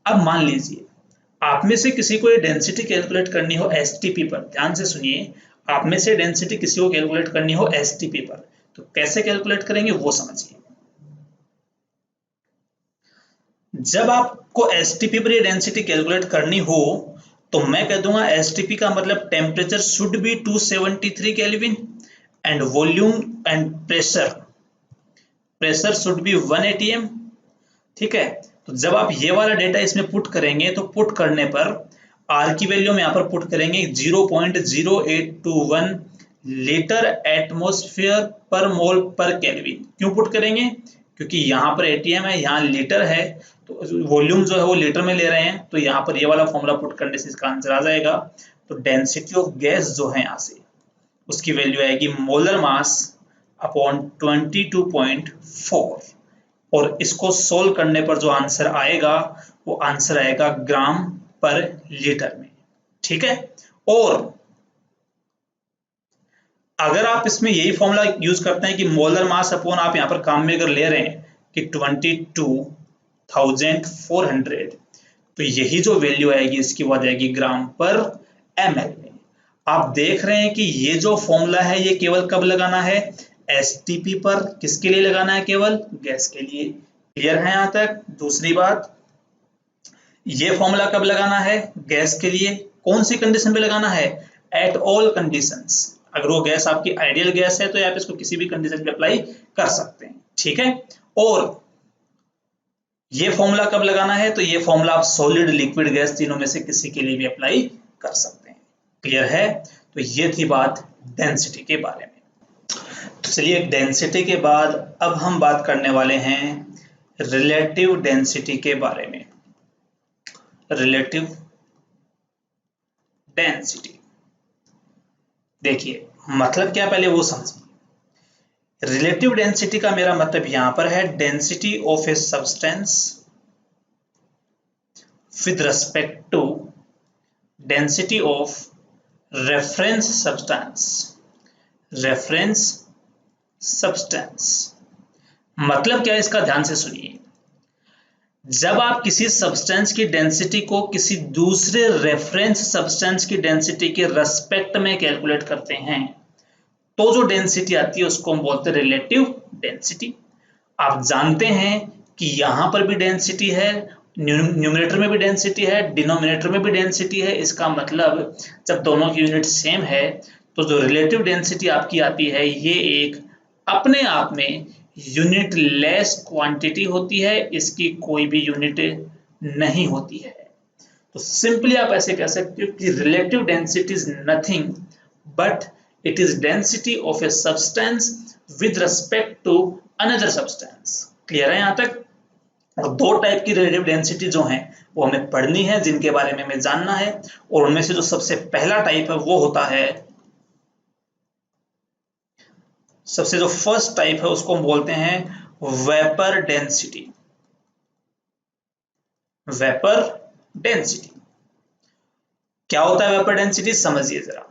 अब मान लीजिए आप में से किसी को ये डेंसिटी कैलकुलेट करनी हो STP पर। ध्यान से सुनिए, आप में से डेंसिटी किसी को कैलकुलेट करनी हो STP पर, तो कैसे कैलकुलेट करेंगे वो समझिए। जब आपको STP पर ये डेंसिटी कैलकुलेट करनी हो, तो मैं कह दूंगा STP का मतलब temperature should be 273 kelvin and volume and pressure should be 1 atm। ठीक है, तो जब आप ये वाला डेटा इसमें पुट करेंगे, तो पुट करने पर R की वैल्यू में यहाँ पर पुट करेंगे 0.0821 लीटर एटमॉस्फेयर पर मोल पर केल्विन। क्यों पुट करेंगे? क्योंकि यहाँ पर ATM है, यहाँ लीटर है, तो वॉल्यूम जो है वो लीटर में ले रहे हैं, तो यहाँ पर ये वाला फॉर्मूला पुट करने से इसका आंसर आ जाएगा। तो डेंसिटी ऑफ गैस जो है यहाँ से उसकी वैल्यू आएगी मोलर मास अपॉन 22.4, और इसको सोल्व करने पर जो आंसर आएगा वो आंसर आएगा ग्राम पर लीटर में। ठीक है, और अगर आप इसमें यही फॉर्मूला यूज करते हैं कि मोलर मास अपॉन, आप यहां पर काम में अगर ले रहे हैं कि 22,400, तो यही जो वैल्यू आएगी इसकी वो आ जाएगी ग्राम पर ml में। आप देख रहे हैं कि ये जो फॉर्मूला है ये केवल कब लगाना है? STP पर। किसके लिए लगाना है? केवल गैस के लिए। क्लियर है यहां तक? दूसरी बात, ये फॉर्मूला कब लगाना है? गैस के लिए। कौन सी कंडीशन पे लगाना है? At all conditions. अगर वो गैस आपकी आइडियल गैस है तो आप इसको किसी भी कंडीशन पे अप्लाई कर सकते हैं। ठीक है, और ये फॉर्मूला कब लगाना है? तो ये फॉर्मूला आप सॉलिड, लिक्विड, गैस तीनों में से किसी के लिए भी अप्लाई कर सकते हैं। क्लियर है? तो ये थी बात डेंसिटी के बारे में। तो चलिए डेंसिटी के बाद अब हम बात करने वाले हैं रिलेटिव डेंसिटी के बारे में। रिलेटिव डेंसिटी देखिए मतलब क्या पहले वो समझिए। रिलेटिव डेंसिटी का मेरा मतलब यहां पर है density of a substance with respect to density of reference substance. Reference substance मतलब क्या है इसका ध्यान से सुनिए। जब आप किसी सब्सटेंस की डेंसिटी को किसी दूसरे रेफरेंस सब्सटेंस की डेंसिटी के रेस्पेक्ट में कैलकुलेट करते हैं तो जो डेंसिटी आती है उसको हम बोलते हैं रिलेटिव डेंसिटी। आप जानते हैं कि यहां पर भी डेंसिटी है, न्यूमरेटर में भी डेंसिटी है, डिनोमिनेटर में भी डेंसिटी है। इसका मतलब जब दोनों की यूनिट सेम है तो जो रिलेटिव डेंसिटी आपकी आती है ये एक अपने आप में यूनिट लेस क्वांटिटी होती है, इसकी कोई भी यूनिट नहीं होती है। तो सिंपली आप ऐसे कह सकते हो कि relative density is nothing but it is density of a substance with respect to another substance. Clear है यहां तक? और दो टाइप की रिलेटिव डेंसिटी जो है वो हमें पढ़नी है, जिनके बारे में हमें जानना है। और उनमें से जो सबसे पहला टाइप है वो होता है, सबसे जो फर्स्ट टाइप है उसको हम बोलते हैं वेपर डेंसिटी। वेपर डेंसिटी क्या होता है? वेपर डेंसिटी समझिए जरा।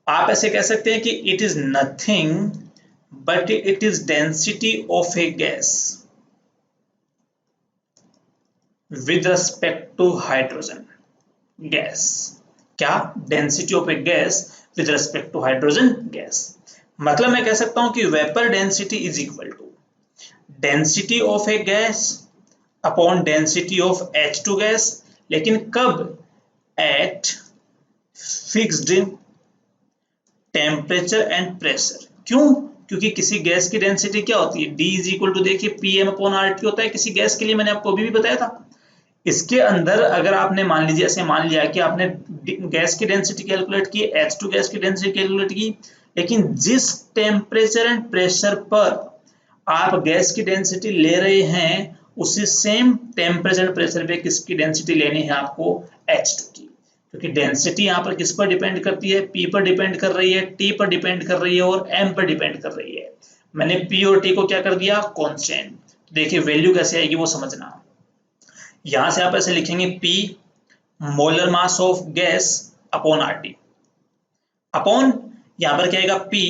आप ऐसे कह सकते हैं कि it is nothing but it is density of a gas with respect to hydrogen gas. क्या? Density of a gas with respect to hydrogen gas. मतलब मैं कह सकता हूं कि vapour density is equal to density of a gas upon density of H2 gas, लेकिन कब? At fixed temperature and pressure. क्यों? क्योंकि किसी गैस की डेंसिटी क्या होती है? D इज इक्वल टू देखिए PM अपॉन RT होता है किसी गैस के लिए, मैंने आपको अभी भी बताया था। इसके अंदर अगर आपने मान लीजिए ऐसे मान लिया कि आपने गैस की डेंसिटी कैलकुलेट की, H2 गैस की डेंसिटी कैलकुलेट की, लेकिन जिस टेम्परेचर एंड प्रेशर पर आप गैस की डेंसिटी ले रहे हैं उसी सेम टेम्परेचर एंड प्रेशर पे किसकी डेंसिटी लेनी है आपको? H2 की। क्योंकि डेंसिटी यहाँ पर किस पर डिपेंड करती है? P पर डिपेंड कर रही है, T पर डिपेंड कर रही है और M पर डिपेंड कर रही है। मैंने P और T को क्या कर दिया? कांस्टेंट। देखिए वैल्यू कैसे आएगी वो समझना। यहां से आप ऐसे लिखेंगे P molar mass of gas upon RT upon यहां पर क्या आएगा? P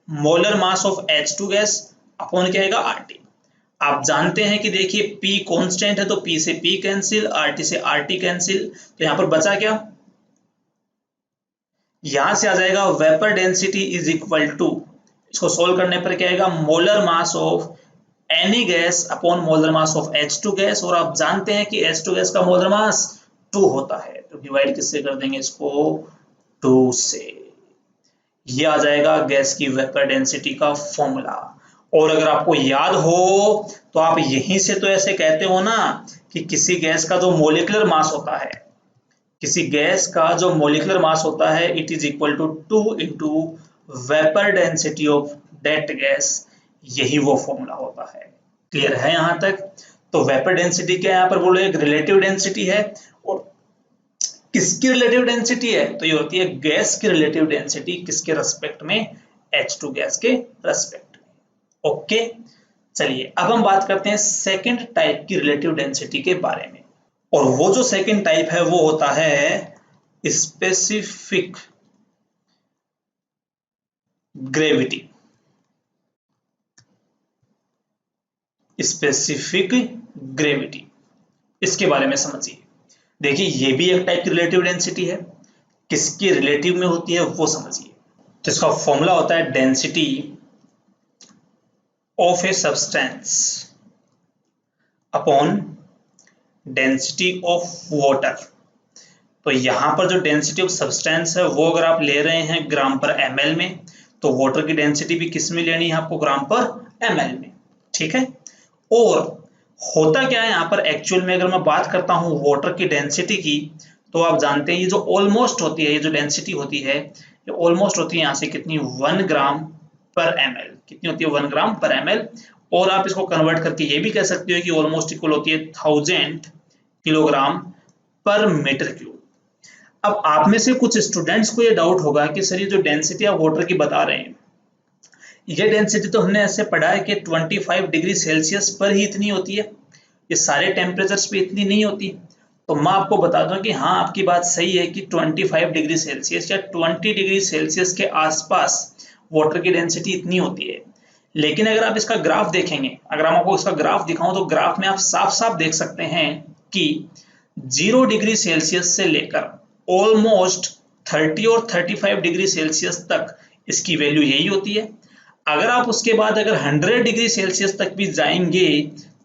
molar mass of H2 gas upon क्या आएगा? RT। आप जानते हैं कि देखिए P कांस्टेंट है तो P से P कैंसिल, RT से RT कैंसिल, तो यहां पर बचा क्या? यहां से आ जाएगा vapour density is equal to, इसको सोल्व करने पर क्या आएगा? Molar mass of any gas upon molar mass of H2 gas. और आप जानते हैं कि H2 गैस का मोलर मास 2 होता है, तो डिवाइड किससे कर देंगे इसको? 2 से। ये आ जाएगा गैस की वेपर डेंसिटी का फॉर्मूला। और अगर आपको याद हो तो आप यहीं से तो ऐसे कहते हो ना कि किसी गैस का जो मोलिकुलर मास होता है, किसी गैस का जो मोलिकुलर मास होता है it is equal to 2 into vapour density of that gas. यही वो फॉर्मूला होता है। क्लियर है यहां तक? तो वेपर डेंसिटी क्या है यहां पर बोलो? एक रिलेटिव डेंसिटी है। और किसकी रिलेटिव डेंसिटी है? तो ये होती है गैस की रिलेटिव डेंसिटी। किसके रेस्पेक्ट में? H2 गैस के रेस्पेक्ट में। ओके, चलिए अब हम बात करते हैं सेकंड टाइप की रिलेटिव डेंसिटी के बारे में। और वो जो सेकंड टाइप है वो होता है स्पेसिफिक ग्रेविटी। स्पेसिफिक ग्रेविटी, इसके बारे में समझिए। देखिए ये भी एक टाइप की रिलेटिव डेंसिटी है। किसकी रिलेटिव में होती है वो समझिए। तो इसका फॉर्मूला होता है density of a substance upon density of water. तो यहां पर जो डेंसिटी ऑफ सब्सटेंस है वो अगर आप ले रहे हैं ग्राम पर ml में, तो वाटर की डेंसिटी भी किस में लेनी है आपको? ग्राम पर ml में। ठीक है। और होता क्या है यहाँ पर एक्चुअल में, अगर मैं बात करता हूँ वाटर की डेंसिटी की, तो आप जानते हैं ये जो ऑलमोस्ट होती है, ये जो डेंसिटी होती है ये ऑलमोस्ट होती है यहाँ से कितनी? 1 ग्राम पर ml। कितनी होती है 1 ग्राम पर ml, और आप इसको कन्वर्ट करके ये भी कह सकते हो कि ऑलमोस्ट इक्वल होती है 1000 किलोग्राम पर मीटर क्यूब। अब आप में से कुछ स्टूडेंट्स को ये डाउट होगा कि सर ये जो डेंसिटी ऑफ वाटर की बता रहे हैं, ये डेंसिटी तो हमने ऐसे पढ़ा है कि 25 डिग्री सेल्सियस पर ही इतनी होती है, ये सारे टेम्परेचर्स पे इतनी नहीं होती। तो मैं आपको बता दूं कि हाँ, आपकी बात सही है कि 25 डिग्री सेल्सियस या 20 डिग्री सेल्सियस के आसपास वाटर की डेंसिटी इतनी होती है। लेकिन अगर आप इसका ग्राफ देखेंगे, अगर मैं आपको इसका ग्राफ दिखाऊं तो ग्राफ में आप साफ साफ देख सकते हैं कि 0 डिग्री सेल्सियस से लेकर ऑलमोस्ट 30 और 35 डिग्री सेल्सियस तक इसकी वैल्यू यही होती है। अगर आप उसके बाद अगर 100 डिग्री सेल्सियस तक भी जाएंगे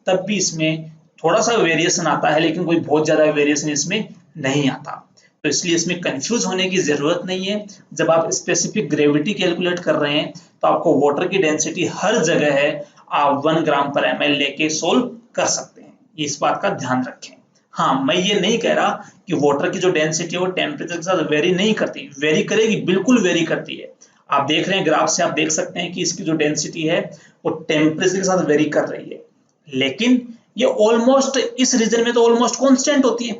तब भी इसमें थोड़ा सा वेरिएशन आता है, लेकिन कोई बहुत ज्यादा वेरिएशन इसमें नहीं आता। तो इसलिए इसमें कंफ्यूज होने की जरूरत नहीं है। जब आप स्पेसिफिक ग्रेविटी कैलकुलेट कर रहे हैं तो आपको वाटर की डेंसिटी हर जगह है, आप 1 ग्राम पर ml लेके सोल्व कर सकते हैं, इस बात का ध्यान रखें। हाँ, मैं ये नहीं कह रहा कि वाटर की जो डेंसिटी है वो टेम्परेचर के साथ वेरी नहीं करती, वेरी करेगी, बिल्कुल वेरी करती है। आप देख रहे हैं ग्राफ से, आप देख सकते हैं कि इसकी जो डेंसिटी है वो टेम्परेचर के साथ वेरी कर रही है, लेकिन ये ऑलमोस्ट इस रीजन में तो ऑलमोस्ट कांस्टेंट होती है।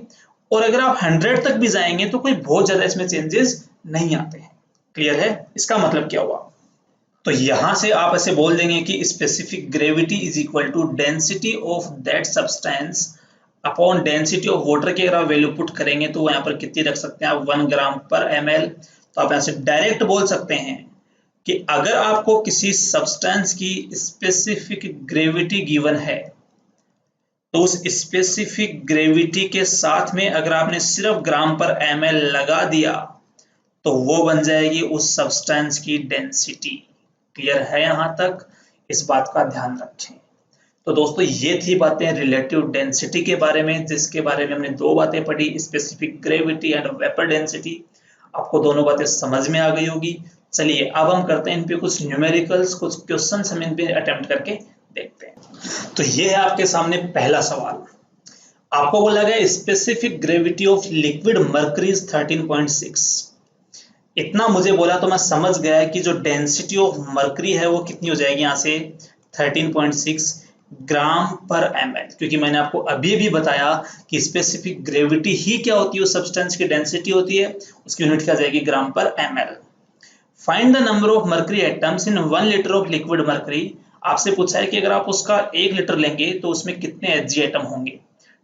और अगर आप 100 तक भी जाएंगे तो कोई बहुत ज्यादा इसमें चेंजेस नहीं आते हैं। क्लियर है? इसका मतलब क्या हुआ? तो यहां से आप ऐसे बोल देंगे कि specific gravity is equal to density of that substance upon density of water की अगर आप वैल्यू पुट करेंगे तो यहाँ पर कितनी रख सकते हैं आप 1 ग्राम पर ml। तो आप ऐसे डायरेक्ट बोल सकते हैं कि अगर आपको किसी सब्सटेंस की स्पेसिफिक ग्रेविटी गिवन है तो उस स्पेसिफिक ग्रेविटी के साथ में अगर आपने सिर्फ ग्राम पर ml लगा दिया तो वो बन जाएगी उस सब्सटेंस की डेंसिटी। क्लियर है यहां तक? इस बात का ध्यान रखें। तो दोस्तों ये थी बातें रिलेटिव डेंसिटी के बारे में, जिसके बारे में हमने दो बातें पढ़ी, specific gravity and vapour density. आपको दोनों बातें समझ में आ गई होगी। चलिए अब हम करते हैं इन पे कुछ न्यूमेरिकल्स, कुछ क्वेश्चंस हम इन पे अटेम्प्ट करके देखते हैं। तो ये है आपके सामने पहला सवाल। आपको बोला गया specific gravity of liquid mercury 13.6। इतना मुझे बोला तो मैं समझ गया कि जो डेंसिटी ऑफ मर्करी है वो कितनी हो जाएगी यहाँ से 13.6 ग्राम पर ml, क्योंकि मैंने आपको अभी भी बताया कि स्पेसिफिक ग्रेविटी ही क्या होती है, उस सब्सटेंस की डेंसिटी होती है, उसकी यूनिट क्या जाएगी ग्राम पर ml। Find the number of mercury atoms in 1 litre of liquid mercury. आपसे पूछा है कि अगर आप उसका 1 लीटर लेंगे तो उसमें कितने Hg एटम होंगे।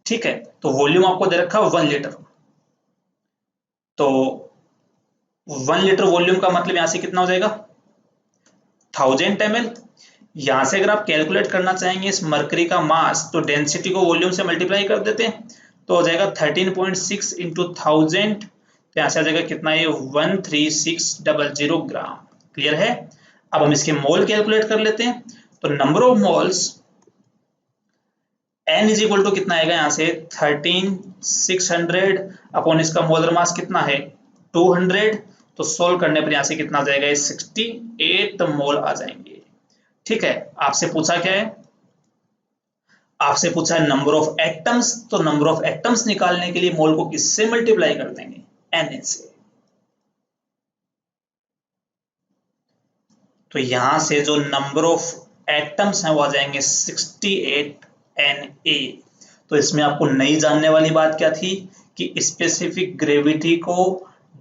ठीक है, तो वॉल्यूम आपको दे रखा 1 लीटर, तो 1 लीटर वॉल्यूम का मतलब यहां से कितना हो जाएगा 1000 ml। यहां से अगर आप कैलकुलेट करना चाहेंगे इस मरकरी का मास तो डेंसिटी को वॉल्यूम से मल्टीप्लाई कर देते हैं तो हो जाएगा 13.6 इंटू 1000, तो यहां से आ जाएगा कितना ये 13600 ग्राम। क्लियर है? अब हम इसके मोल कैलकुलेट कर लेते हैं। तो number of moles n is equal to कितना आएगा यहाँ से 13600 अपॉन इसका मोलर मास कितना है 200, तो सोल्व करने पर यहाँ से कितना आ जाएगा 68 मोल आ जाएंगे। ठीक है, आपसे पूछा क्या है, आपसे पूछा है नंबर ऑफ एटम्स, तो नंबर ऑफ एटम्स निकालने के लिए मोल को किससे मल्टीप्लाई कर देंगे Na से। तो यहां से जो नंबर ऑफ एटम्स हैं वो आ जाएंगे 68 Na। तो इसमें आपको नई जानने वाली बात क्या थी कि स्पेसिफिक ग्रेविटी को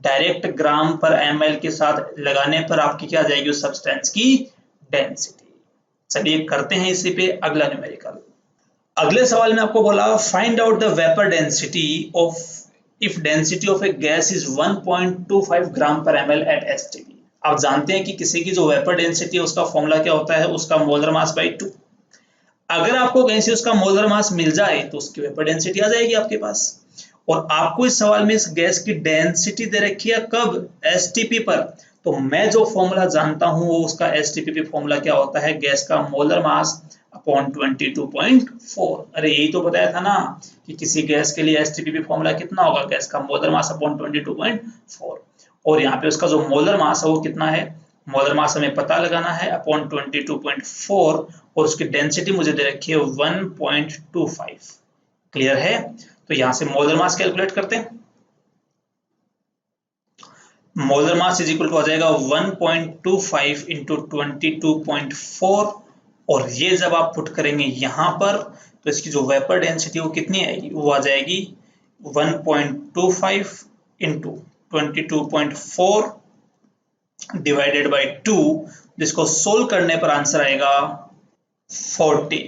डायरेक्ट ग्राम पर ml के साथ लगाने पर आपकी क्या आ जाएगी उस सब्सटेंस की डेंसिटी। चलिए करते हैं इसी पे अगला न्यूमेरिकल। अगले सवाल में आपको बोला find out the vapour density of if density of a gas is 1.25 ग्राम पर ml एट STP। आप जानते हैं कि किसी की जो वेपर डेंसिटी है उसका फॉर्मूला क्या होता है, उसका मोलर मास बाई 2। अगर आपको कहीं से उसका मोलर मास मिल जाए तो उसकी वेपर डेंसिटी आ जाएगी आपके पास। और आपको इस सवाल में इस गैस की डेंसिटी दे रखी है कब STP पर, तो मैं जो फॉर्मूला जानता हूं वो उसका STP पे फॉर्मूला क्या होता है गैस का मोलर मास अपॉन 22.4। अरे यही तो बताया था ना कि किसी गैस के लिए STP पे फॉर्मूला कितना होगा गैस का मोलर मास अपॉन 22.4, और यहाँ पे उसका जो मोलर मास है वो कितना है, मोलर मास हमें पता लगाना है अपॉन 22.4 और उसकी डेंसिटी मुझे दे रखी है 1.25। क्लियर है? तो यहां से मोलर मास कैलकुलेट करते हैं। Molar mass is equal to आ जाएगा 1.25 इंटू 22.4, और ये जब आप पुट करेंगे यहां पर तो इसकी जो वेपर डेंसिटी वो कितनी आएगी, वो आ जाएगी 1.25 इंटू 22.4 डिवाइडेड बाई 2, जिसको सोल्व करने पर आंसर आएगा 40।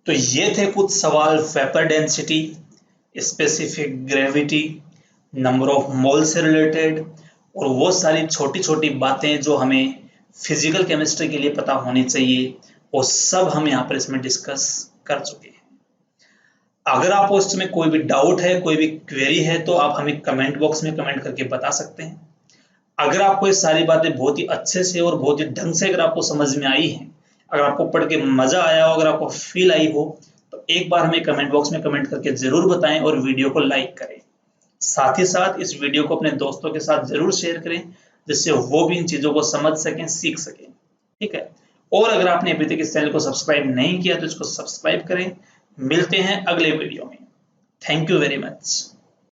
तो ये थे कुछ सवाल vapour density, specific gravity, number of mole से रिलेटेड, और वो सारी छोटी छोटी बातें जो हमें फिजिकल केमिस्ट्री के लिए पता होनी चाहिए, वो सब हम यहाँ पर इसमें डिस्कस कर चुके हैं। अगर आपको इसमें कोई भी डाउट है, कोई भी क्वेरी है, तो आप हमें कमेंट बॉक्स में कमेंट करके बता सकते हैं। अगर आपको ये सारी बातें बहुत ही अच्छे से और बहुत ही ढंग से अगर आपको समझ में आई हैं, अगर आपको पढ़ के मजा आया हो, अगर आपको फील आई हो, तो एक बार हमें कमेंट बॉक्स में कमेंट करके जरूर बताएं और वीडियो को लाइक करें। साथ ही साथ इस वीडियो को अपने दोस्तों के साथ जरूर शेयर करें, जिससे वो भी इन चीजों को समझ सकें, सीख सकें। ठीक है, और अगर आपने अभी तक इस चैनल को सब्सक्राइब नहीं किया तो इसको सब्सक्राइब करें। मिलते हैं अगले वीडियो में। Thank you very much.